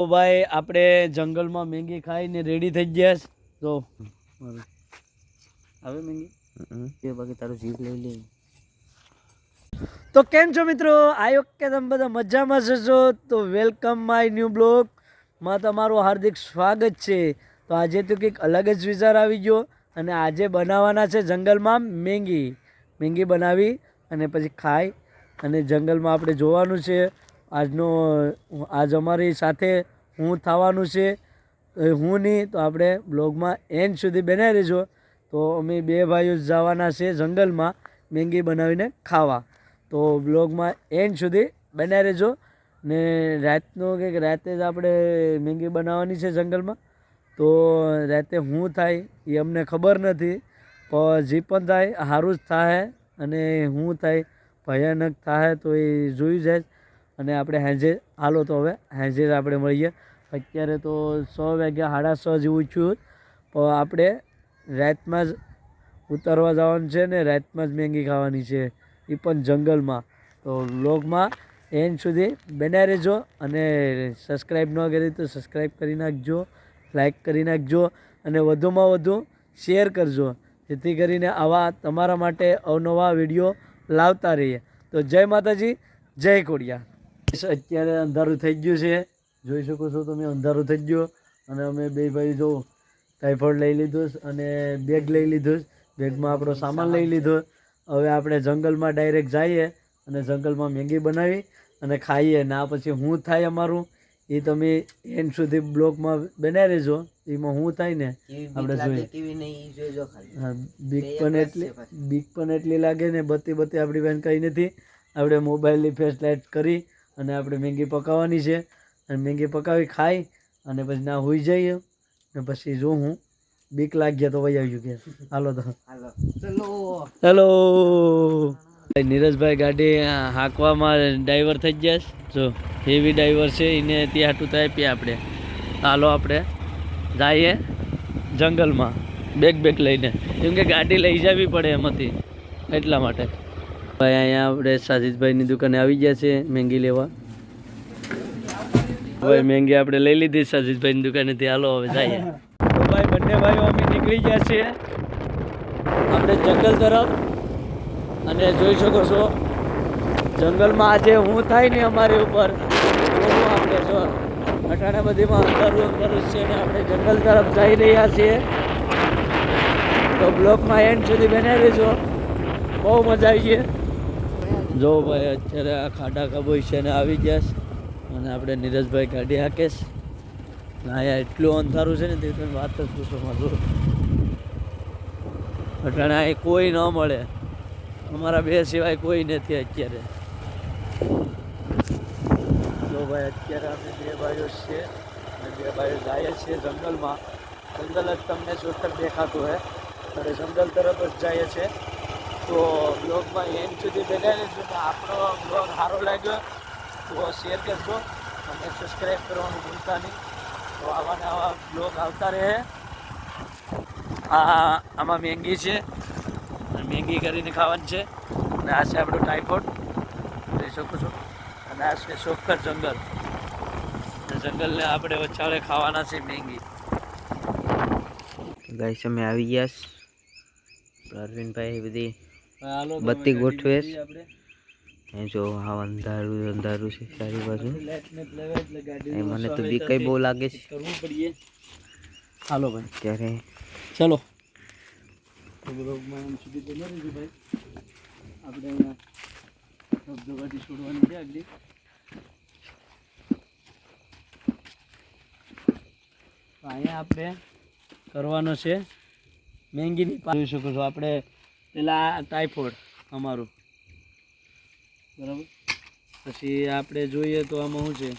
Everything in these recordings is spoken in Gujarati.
તો ભાઈ આપણે જંગલમાં મેંગી ખાઈને રેડી થઈ ગયા છે. તો હવે મેંગી બાકી તારો જીવ લઈ લે. તો કેમ છો મિત્રો? આયો કે તમે બધા મજામાં છો? તો વેલકમ માય ન્યૂ બ્લોગ માં તમારું હાર્દિક સ્વાગત છે. તો આજે તો કંઈક અલગ જ વિચાર આવી ગયો અને આજે બનાવવાના છે જંગલમાં મેંગી બનાવી અને પછી ખાઈ અને જંગલમાં આપણે જોવાનું છે. આજ અમારી સાથે હું થવાનું છે. હું નહીં તો આપણે બ્લોગમાં એન્ડ સુધી બનાવી રહેજો. તો અમે બે ભાઈઓ જવાના છે જંગલમાં મેંગી બનાવીને ખાવા. તો બ્લોગમાં એન્ડ સુધી બનાવી રહેજો. ને રાતનું કંઈક રાતે જ આપણે મેંગી બનાવવાની છે જંગલમાં. તો રાતે શું થાય એ અમને ખબર નથી, પણ જે પણ થાય સારું જ થાય અને શું થાય ભયાનક થાય તો એ જોયું જાય. અને આપણે હાંજે હાલો તો હવે હાંજે જ આપણે મળીએ. અત્યારે તો 6 વાગ્યા 6:30 જેવું થયું, પણ આપણે રાતમાં જ ઉતરવા જવાનું છે ને રાતમાં જ મેંગી ખાવાની છે, એ પણ જંગલમાં. તો વ્લોગમાં એન્ડ સુધી બનાવી રહેજો અને સબસ્ક્રાઈબ ન કરી તો સબસ્ક્રાઈબ કરી નાખજો, લાઈક કરી નાખજો અને વધુમાં વધુ શેર કરજો, જેથી કરીને આવા તમારા માટે અવનવા વિડીયો લાવતા રહીએ. તો જય માતાજી, જય ખોડિયાર. અત્યારે અંધારું થઈ ગયું છે, જોઈ શકો છો તમે, અંધારું થઈ ગયું. અને અમે બે ભાઈ જો ટાઈફોઈડ લઈ લીધું અને બેગ લઈ લીધું, બેગમાં આપણો સામાન લઈ લીધો. હવે આપણે જંગલમાં ડાયરેક્ટ જઈએ અને જંગલમાં મેંગી બનાવી અને ખાઈએ. ને આ પછી શું થાય અમારું એ તમે એન્ડ સુધી બ્લોગમાં બનાવી રહેજો. એમાં શું થાય ને આપણે જોઈએ. હા, બીક પણ એટલી લાગે ને બત્તી આપણી બેન કંઈ નથી. આપણે મોબાઈલની ફ્લેશ લાઇટ કરી અને આપણે મેંગી પકાવવાની છે અને મેંગી પકાવી ખાઈ અને પછી ના હોઈ જઈએ ને પછી જો હું બીક લાગ્યા તો વહી આવ્યું કે હાલો તો હેલો. નીરજભાઈ ગાડી હાંકવામાં ડ્રાઈવર થઈ ગયા છે. જો હેવી ડ્રાઈવર છે, એને ત્યાં હાટું તો આપીએ આપણે. હાલો આપણે જઈએ જંગલમાં બેગ લઈને, કેમ કે ગાડી લઈ જવી પડે એમાંથી, એટલા માટે. ભાઈ અહીંયા આપણે સાજીદભાઈની દુકાને આવી ગયા છે મેંગી લેવા. ભાઈ મેંગી આપણે લઈ લીધી સાજીદભાઈની દુકાનેથી. હાલો હવે જઈએ. તો ભાઈ બંને ભાઈઓ અમે નીકળી ગયા છીએ આપણે જંગલ તરફ. અને જોઈ શકો છો જંગલમાં આજે હું થાય ને અમારી ઉપર આપણે જો અટાણા બધીમાં અંધારું છે ને આપણે જંગલ તરફ જઈ રહ્યા છીએ. તો બ્લોકમાં એન્ડ સુધી બનાવી રહેજો, બહુ મજા આવી છે. જો ભાઈ અત્યારે આ ખાડા કબોઈ છે ને આવી ગયા છે અને આપણે નીરજભાઈ ગાડી હાકેશ. અહીંયા એટલું અંધારું છે ને તે તમે વાત જ પૂછો મારું. અટાણા એ કોઈ ન મળે, અમારા બે સિવાય કોઈ નથી અત્યારે. જો ભાઈ અત્યારે અમે બે ભાઈઓ છે અને બે ભાઈઓ જાય છે જંગલમાં. જંગલ જ તમને ચોખ્ખર દેખાતું હોય અને જંગલ તરફ જ જાય છે. તો બ્લોગમાં એન્ડ સુધી બનાવી લેજો. આપણો બ્લોગ સારો લાગ્યો તો શેર કરજો અને સબસ્ક્રાઈબ કરવાનું ભૂલતા નહીં. તો આવા ને આવા બ્લોગ આવતા રહે. આમાં મેંગી છે, મેંગી કરીને ખાવાની છે. અને આ છે આપણું ટાઈફોઈડ, જોઈ શકો છો. અને આ છે ચોખ્ખર જંગલ, જંગલને આપણે વચ્ચાળે ખાવાના છે મેંગી. ગાઈસ અમે આવી ગયા. અરવિંદભાઈ બધી બત્તી ગોઠવે છે. જો હા અંધારું છે ચારી બાજુ. મને તો બીક કઈ બહુ લાગે છે. હાલો ભાઈ ત્યારે ચલો ભાઈ. આપણે અહીંયા ધબધબાટી છોડવાની છે આગળ. અહીંયા આપણે કરવાનો છે મેંગીની. જોઈ શકો છો આપણે પેલા ટાઈફોઈડ અમારું બરાબર. પછી આપણે જોઈએ તો આમાં શું છે,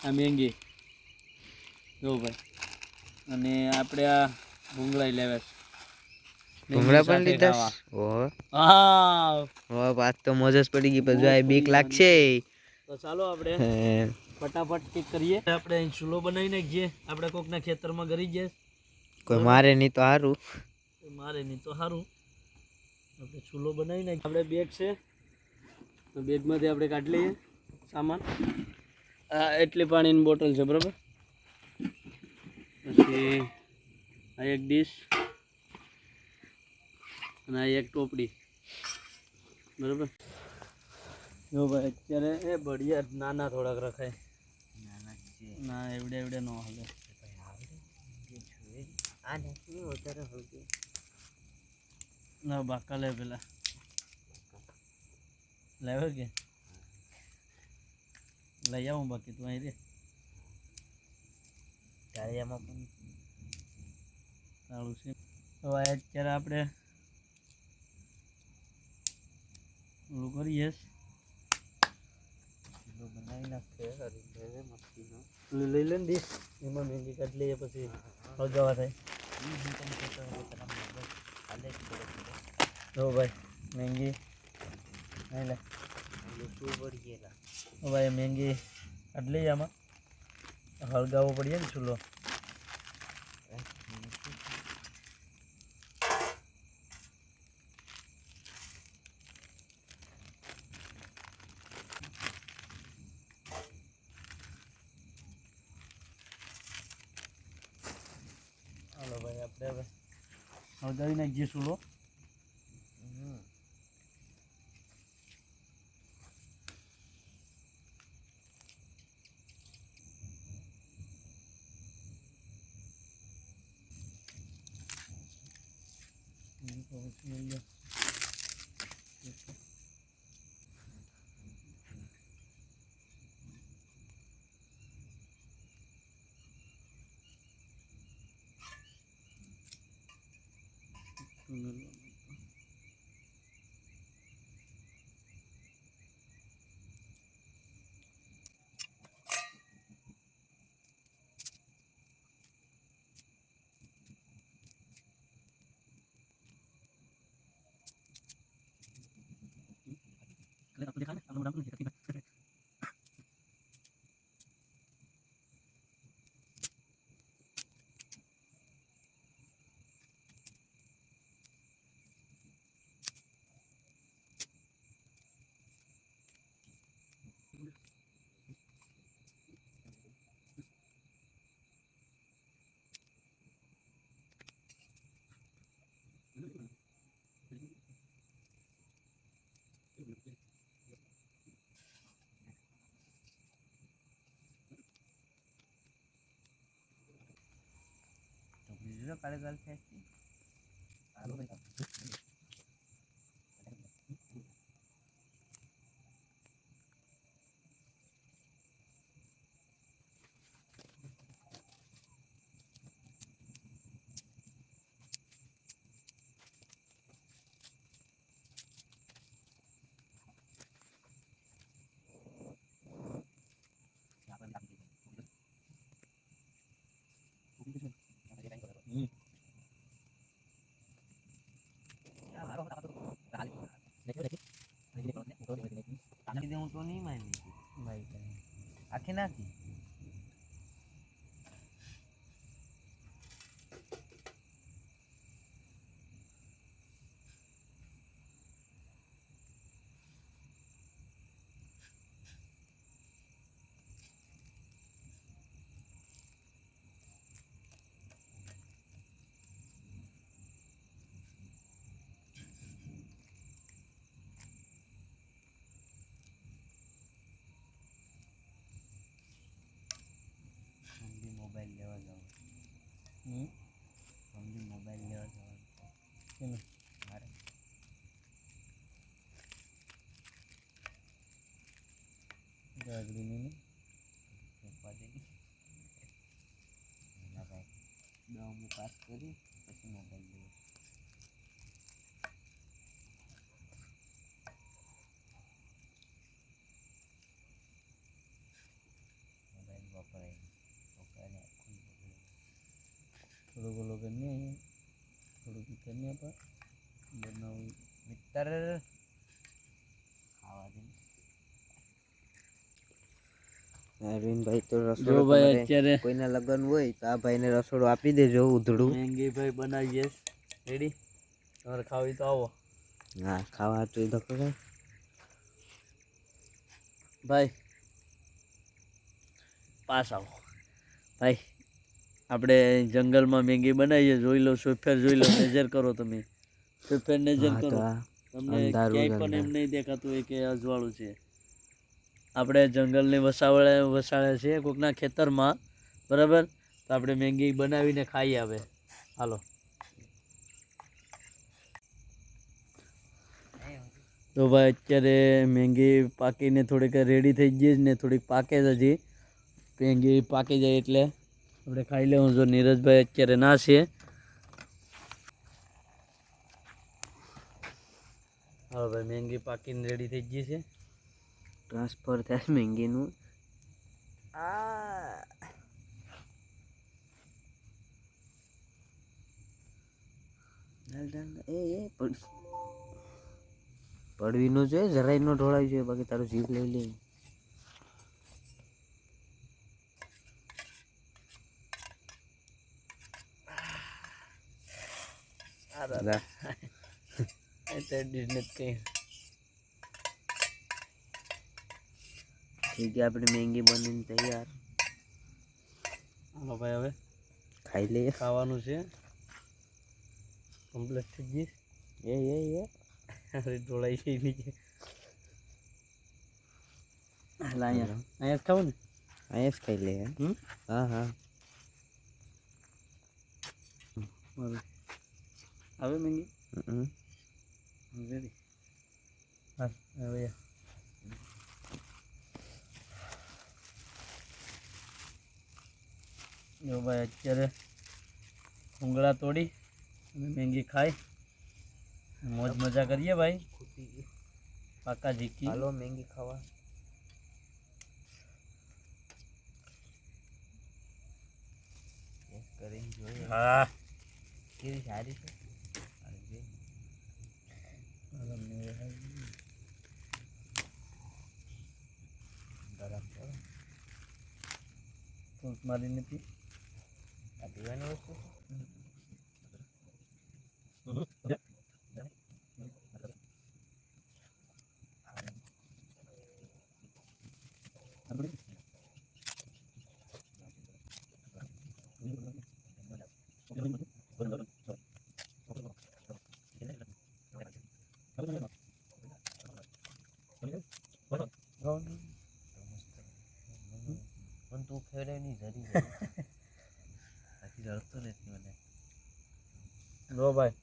આ મેંગી જો ભાઈ. અને આપણે આ ભૂંગળા લેવા છે. ભૂંગળા પણ લીધા. ઓહો વાત તો મોજ જ પડી ગઈ. પછી બીક લાગશે. તો ચાલો આપણે ફટાફટ ટીક કરીએ. આપણે અહીં ચૂલો બનાવી નાખીએ. આપણે કોકના ખેતરમાં ગરી ગયા, કોઈ મારે નહીં તો સારું. આપણે ચૂલો બનાવી નાખીએ. આપણે બેગ છે તો બેગમાંથી આપણે કાઢી લઈએ સામાન. આ એટલી પાણીની બોટલ છે બરાબર. પછી આ એક ડીશ અને આ એક ટોપડી બરાબર. જો ભાઈ અત્યારે એ બઢિયા નાના થોડાક રખાય. ના એવડે એવડે ન હાલે. ના બાકા લે પેલા લેવે કે લઈ આવું બાકી તું અહીં રે. તાળિયામાં પણ સારું છે. હવે અત્યારે આપણે ઓલું કરીએ બનાવી નાખીએ. લઈ લે ને ડીશ એમાં મેંગી કાઢી લઈએ પછી હળગાવા થાય. જો ભાઈ મેંગી નહીં લે ભાઈ મેંગી કાઢી લઈએ. આમાં હળગાવવો પડીએ ને ચૂલો. હાલો ભાઈ આપણે હવે હળગાવી નાખીએ ચૂલો. હું તો નહીં માની ભાઈ આખી નાખી. મોબાઈલ લેવા જાવ. મોબાઈલ લેવા જવાનું મારે ગાગડીની દમું પાસ કરી પછી મોબાઈલ લેવો. મોબાઈલ વપરાય થોડુંક ઓલો કરીએ અહીંયા થોડુંક કરીએ પણ બનાવું મિત્ર ખાવા દે. અરવિંદભાઈ તો રસોડું અત્યારે કોઈના લગ્ન હોય તો આ ભાઈને રસોડું આપી દેજો ઉધડું. મેંગીભાઈ બનાવીએ રેડી. તમારે ખાવી તો આવો. હા ખાવા તો ધકો ભાઈ પાસ આવો ભાઈ. આપણે જંગલમાં મેગી બનાવીએ, જોઈ લો સોફેર, જોઈ લો, નજર કરો તમે, સોફેર નજર હા તો કરો, આ તમને અંધારું ક્યાંય જ પણ એમ અંધારું. નહીં દેખાતું હોય કે અજવાળું છે. આપણે જંગલની વસાળે છે કોકના ખેતરમાં, બરાબર. તો આપણે મેગી બનાવીને ખાઈ આવે. હાલો. તો ભાઈ અત્યારે મેગી પાકીને થોડીક રેડી થઈ ગઈ ને, થોડીક પાકે જ હજી. મેગી પાકી જાય એટલે આપણે ખાઈ લેવું. જો નીરજભાઈ અત્યારે ના છે. હા ભાઈ, મેગી પાકીને રેડી થઈ ગઈ છે. ટ્રાન્સફર થાય મેંગીનું. પડવી નો જોઈએ, જરાય નો ઢોળાવી જોઈએ, બાકી તારો જીવ લઈ લે. ઠીક છે, આપણી મેંગી બનીને તૈયાર. હાલો ભાઈ, હવે ખાઈ લઈએ. ખાવાનું છે. કમ્પ્લીટ થઈ ગઈ. અરે ઢોળાઈ ગઈ નીચે. અહીંયા જ ખાવું ને? અહીંયા જ ખાઈ લઈએ. હા હા. હવે મેગી હમ. રેડી. હા હવે જો ભાઈ અત્યારે ભૂંગળા તોડી અને મેગી ખાઈ મોજ મજા કરીએ ભાઈ. પાકા ઝીકી. હાલો મેંગી ખાવા. કરીને જોઈએ. હા કેવી સારી છે. ફૂંક મારી નથી. આ પીવાની વસ્તુ પણ તું ખેડે નહીં જરી બાકી રડતો નથી મને. લો ભાઈ,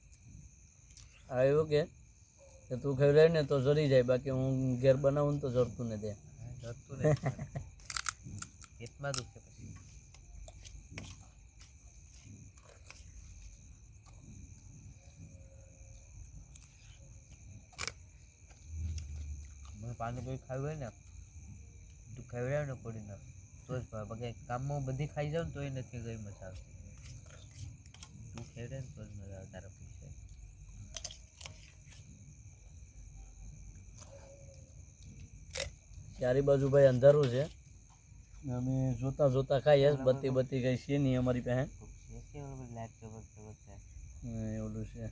આ એવું કે તું ખવડાય ને તો જરી જાય, બાકી હું ઘેર બનાવું ને તો જરતું નથી. રડતું નથી પેટમાં દુખે પછી. મને પાણીપુરી ખાવી હોય ને તું ખવડાવે ને પડી ના તો જ ભાવે. બાકી કામમાં બધી ખાઈ જાઉં ને તોય નથી ગઈ મજા આવતી. તું ખવડાવે ને તો જ મજા આવે તારા પૈસા. ચારે બાજુ ભાઈ અંધારું છે, અમે જોતા જોતા ખાઈએ. બત્તી બત્તી કઈ છે નહીં અમારી પાસે. લાઈટ ચમક ચમક થાય. એવું છે.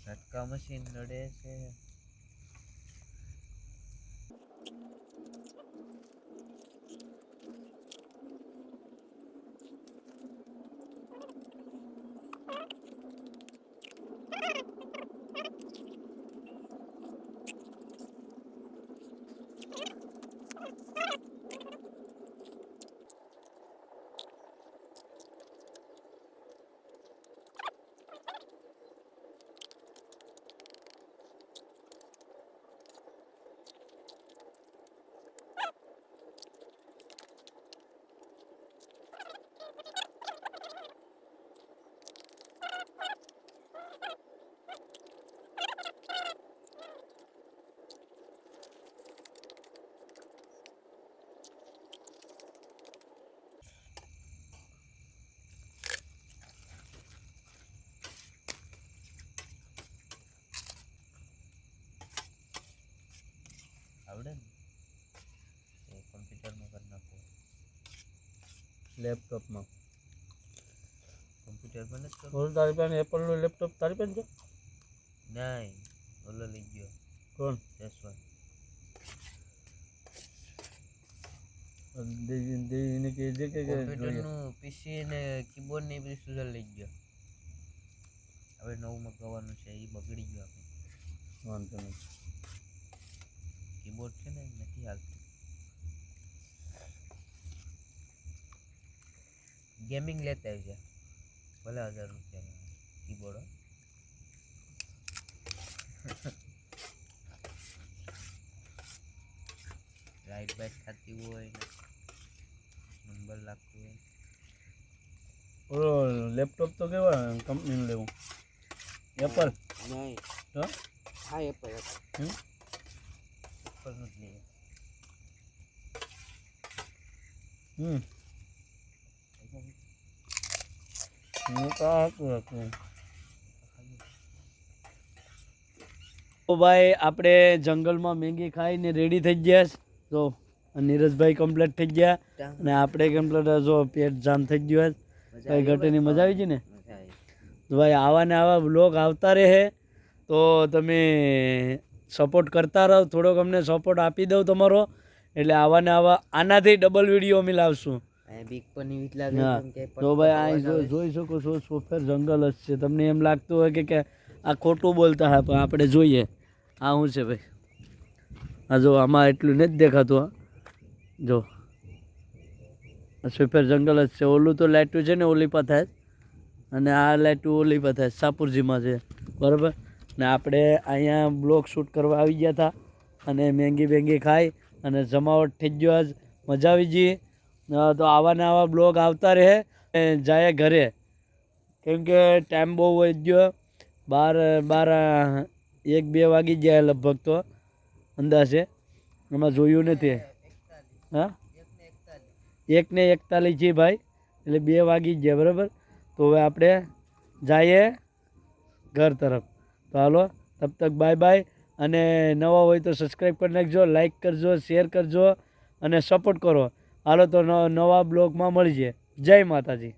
ઝટકા મશીન નડે છે. આવડે ને એ કમ્પ્યુટરમાં કરી નાખો. લેપટોપમાં કમ્પ્યુટરમાં નથી કરવું. ઓલું તારી પાસે એપલનું લેપટોપ તારી પાસે છે? નહીં ઓલો લઈ ગયો કોણ? જસવંત. એને કહે છે કે કોમ્પ્યુટરનું પીસી ને કીબોર્ડ ને બધી સુધાર લઈ ગયો. હવે નવું મગાવવાનું છે, એ બગડી ગયું આપણે. વાંધો નહીં. કીબોર્ડ છે ને નથી હાલતું. ગેમિંગ લેતા આવી છે ભલે 1000 રૂપિયા કીબોર્ડ. લાઈટ બાઈટ ખાતી હોય ને નંબર લાગતું હોય. ઓલો લેપટોપ તો કેવા કંપનીનું લેવું? એપલ? નહીં તો હા એપલ હમ? એપલનું જ લઈએ. હું તો આ હતું હતું. તો ભાઈ આપણે જંગલમાં મેગી ખાઈને રેડી થઈ ગયા છે. તો નીરજભાઈ કમ્પ્લીટ થઈ ગયા અને આપણે કમ્પ્લીટ જો પેટ જામ થઈ ગયું છે. કઈ ઘટેની મજા આવી ગઈ ને? તો ભાઈ આવા ને આવા બ્લોગ આવતા રહે તો તમે સપોર્ટ કરતા રહો. થોડોક અમને સપોર્ટ આપી દો તમારો, એટલે આવા ને આવા આનાથી ડબલ વિડીયો અમે લાવશું. હા તો ભાઈ આ જોઈ શકો છો સોફેર જંગલ જ છે. તમને એમ લાગતું હોય કે આ ખોટું બોલતા હા, પણ આપણે જોઈએ આ શું છે ભાઈ. આ જો આમાં એટલું નથી દેખાતું. જો સોફેર જંગલ જ છે. ઓલું તો લાઈટું છે ને ઓલી પર થાય, અને આ લાઈટું ઓલી પર થાય, સાપુરજીમાં છે બરાબર. ને આપણે અહીંયા બ્લોગ શૂટ કરવા આવી ગયા હતા અને મેંગી બેંગી ખાઈ અને જમાવટ થઈ ગયો. આજ મજા આવી ગઈ. તો આવા ને આવા બ્લોગ આવતા રહે. જાય ઘરે, કેમ કે ટાઈમ બહુ વધી ગયો. 1-2 વાગી ગયા લગભગ તો અંદાજે. એમાં જોયું નથી. હા 1:41 છે ભાઈ, એટલે 2 વાગી ગયા બરાબર. તો હવે આપણે જઈએ ઘર તરફ. તો હાલો તબ તક બાય બાય. અને નવા હોય તો સબસ્ક્રાઈબ કરી નાખજો, લાઈક કરજો, શેર કરજો અને સપોર્ટ કરો. હાલો તો નવા બ્લોગમાં મળીએ. જય માતાજી.